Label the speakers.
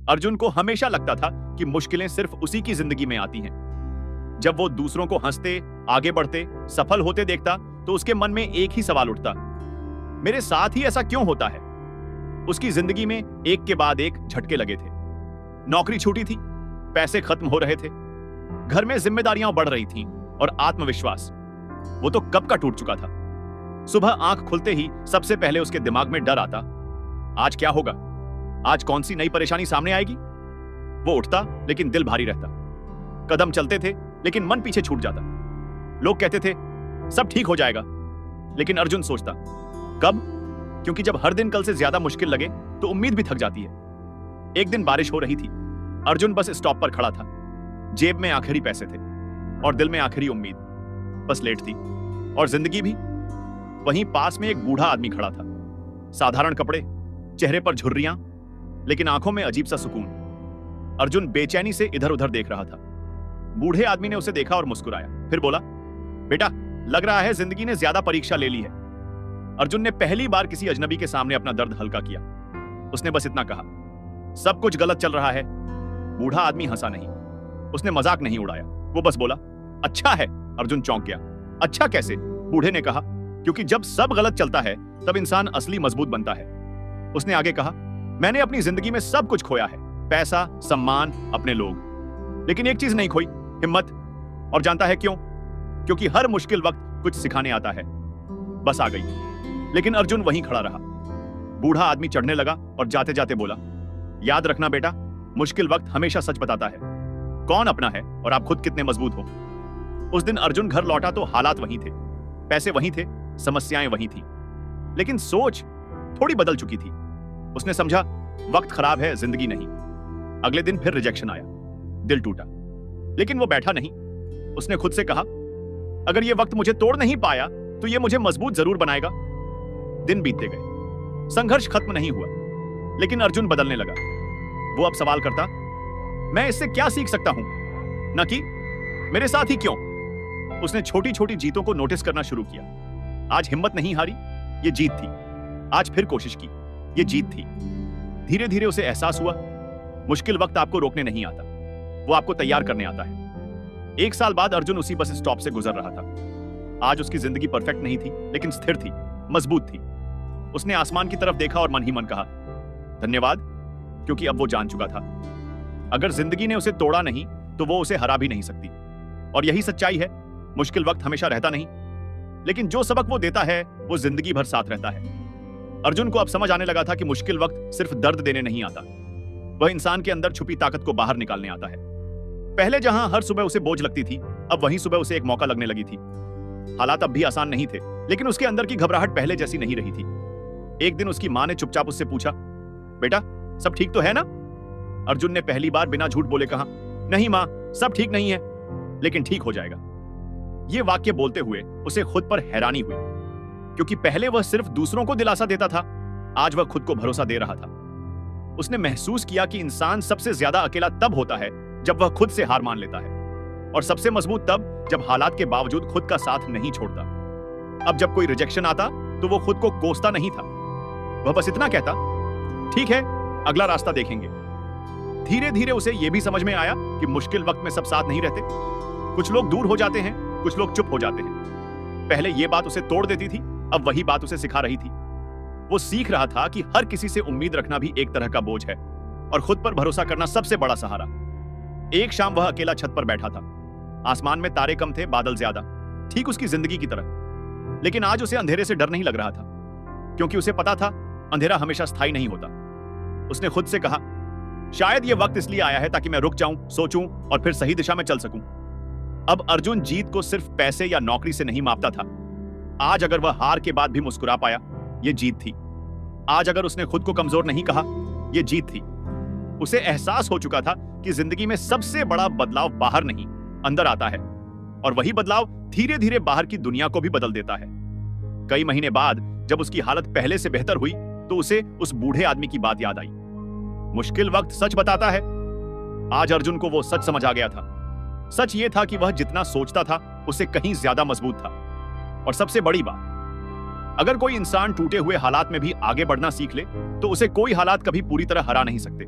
Speaker 1: अर्जुन को हमेशा लगता था कि मुश्किलें सिर्फ उसी की जिंदगी में आती हैं। जब वो दूसरों को हंसते, आगे बढ़ते, सफल होते देखता तो उसके मन में एक ही सवाल उठता, मेरे साथ ही ऐसा क्यों होता है? उसकी जिंदगी में एक के बाद एक झटके लगे थे। नौकरी छूटी थी, पैसे खत्म हो रहे थे, घर में जिम्मेदारियां बढ़ रही थीं और आत्मविश्वास वो तो कब का टूट चुका था। सुबह आंख खुलते ही सबसे पहले उसके दिमाग में डर आता, आज क्या होगा? आज कौन सी नई परेशानी सामने आएगी? वो उठता लेकिन दिल भारी रहता। कदम चलते थे लेकिन मन पीछे छूट जाता। लोग कहते थे सब ठीक हो जाएगा, लेकिन अर्जुन सोचता कब? क्योंकि जब हर दिन कल से ज्यादा मुश्किल लगे तो उम्मीद भी थक जाती है। एक दिन बारिश हो रही थी। अर्जुन बस स्टॉप पर खड़ा था। जेब में आखिरी पैसे थे और दिल में आखिरी उम्मीद बस लेट थी। और जिंदगी भी। वहीं पास में एक बूढ़ा आदमी खड़ा था। साधारण कपड़े, चेहरे पर झुर्रियां, लेकिन आंखों में अजीब सा सुकून। अर्जुन बेचैनी से इधर उधर देख रहा था। बूढ़े आदमी ने उसे देखा और मुस्कुराया, फिर बोला, बेटा, लग रहा है जिंदगी ने ज्यादा परीक्षा ले ली है। अर्जुन ने पहली बार किसी अजनबी के सामने अपना दर्द हल्का किया। उसने बस इतना कहा, सब कुछ गलत चल रहा है। बूढ़ा आदमी हंसा नहीं, उसने मजाक नहीं उड़ाया, वो बस बोला, अच्छा है। अर्जुन चौंक गया, अच्छा कैसे? बूढ़े ने कहा, क्योंकि जब सब गलत चलता है तब इंसान असली मजबूत बनता है। उसने आगे कहा, मैंने अपनी जिंदगी में सब कुछ खोया है, पैसा, सम्मान, अपने लोग, लेकिन एक चीज नहीं खोई, हिम्मत। और जानता है क्यों? क्योंकि हर मुश्किल वक्त कुछ सिखाने आता है। बस आ गई, लेकिन अर्जुन वहीं खड़ा रहा। बूढ़ा आदमी चढ़ने लगा और जाते जाते बोला, याद रखना बेटा, मुश्किल वक्त हमेशा सच बताता है कौन अपना है और आप खुद कितने मजबूत हो। उस दिन अर्जुन घर लौटा तो हालात वहीं थे, पैसे वहीं थे, समस्याएं वहीं थी, लेकिन सोच थोड़ी बदल चुकी थी। उसने समझा वक्त खराब है, जिंदगी नहीं। अगले दिन फिर रिजेक्शन आया, दिल टूटा, लेकिन वो बैठा नहीं। उसने खुद से कहा, अगर ये वक्त मुझे तोड़ नहीं पाया तो ये मुझे मजबूत जरूर बनाएगा। दिन बीतते गए, संघर्ष खत्म नहीं हुआ, लेकिन अर्जुन बदलने लगा। वो अब सवाल करता, मैं इससे क्या सीख सकता हूं, न कि मेरे साथ ही क्यों। उसने छोटी छोटी जीतों को नोटिस करना शुरू किया। आज हिम्मत नहीं हारी, ये जीत थी। आज फिर कोशिश की, ये जीत थी। धीरे धीरे उसे एहसास हुआ, मुश्किल वक्त आपको रोकने नहीं आता, वो आपको तैयार करने आता है। 1 साल बाद अर्जुन उसी बस स्टॉप से गुजर रहा था। आज उसकी जिंदगी परफेक्ट नहीं थी, लेकिन स्थिर थी, मजबूत थी। उसने आसमान की तरफ देखा और मन ही मन कहा, धन्यवाद, क्योंकि अब वो जान चुका था, अगर जिंदगी ने उसे तोड़ा नहीं तो वो उसे हरा भी नहीं सकती। और यही सच्चाई है, मुश्किल वक्त हमेशा रहता नहीं, लेकिन जो सबक वो देता है वो जिंदगी भर साथ रहता है। अर्जुन को अब समझ आने लगा था कि मुश्किल वक्त सिर्फ दर्द देने नहीं आता, वह इंसान के अंदर छुपी ताकत को बाहर निकालने आता है। पहले जहां हर सुबह उसे बोझ लगती थी, अब वहीं सुबह उसे एक मौका लगने लगी थी। हालात अब भी आसान नहीं थे, लेकिन उसके अंदर की घबराहट पहले जैसी नहीं रही थी। एक दिन उसकी मां ने चुपचाप उससे पूछा, बेटा, सब ठीक तो है ना? अर्जुन ने पहली बार बिना झूठ बोले कहा, नहीं मां, सब ठीक नहीं है, लेकिन ठीक हो जाएगा। यह वाक्य बोलते हुए उसे खुद पर हैरानी हुई, क्योंकि पहले वह सिर्फ दूसरों को दिलासा देता था, आज वह खुद को भरोसा दे रहा था। उसने महसूस किया कि इंसान सबसे ज्यादा अकेला तब होता है जब वह खुद से हार मान लेता है, और सबसे मजबूत तब जब हालात के बावजूद खुद का साथ नहीं छोड़ता। अब जब कोई रिजेक्शन आता तो वो खुद को कोसता नहीं था, वह बस इतना कहता, ठीक है, अगला रास्ता देखेंगे। धीरे धीरे उसे यह भी समझ में आया कि मुश्किल वक्त में सब साथ नहीं रहते, कुछ लोग दूर हो जाते हैं, कुछ लोग चुप हो जाते हैं। पहले यह बात उसे तोड़ देती थी, अब वही बात उसे सिखा रही थी। वो सीख रहा था कि हर किसी से उम्मीद रखना भी एक तरह का बोझ है, और खुद पर भरोसा करना सबसे बड़ा सहारा। एक शाम वह अकेला छत पर बैठा था। आसमान में तारे कम थे, बादल ज्यादा, ठीक उसकी जिंदगी की तरह। लेकिन आज उसे अंधेरे से डर नहीं लग रहा था, क्योंकि उसे पता था अंधेरा हमेशा स्थायी नहीं होता। उसने खुद से कहा, शायद यह वक्त इसलिए आया है ताकि मैं रुक जाऊं, सोचूं और फिर सही दिशा में चल सकूं। अब अर्जुन जीत को सिर्फ पैसे या नौकरी से नहीं मापता था। आज अगर वह हार के बाद भी मुस्कुरा पाया, यह जीत थी। आज अगर उसने खुद को कमजोर नहीं कहा, यह जीत थी। उसे एहसास हो चुका था कि जिंदगी में सबसे बड़ा बदलाव बाहर नहीं, अंदर आता है, और वही बदलाव धीरे धीरे बाहर की दुनिया को भी बदल देता है। कई महीने बाद जब उसकी हालत पहले से बेहतर हुई तो उसे उस बूढ़े आदमी की बात याद आई। मुश्किल वक्त सच बताता है। आज अर्जुन को वो सच समझ आ गया था। सच ये था कि वह जितना सोचता था उससे कहीं ज्यादा मजबूत था। और सबसे बड़ी बात, अगर कोई इंसान टूटे हुए हालात में भी आगे बढ़ना सीख ले तो उसे कोई हालात कभी पूरी तरह हरा नहीं सकते।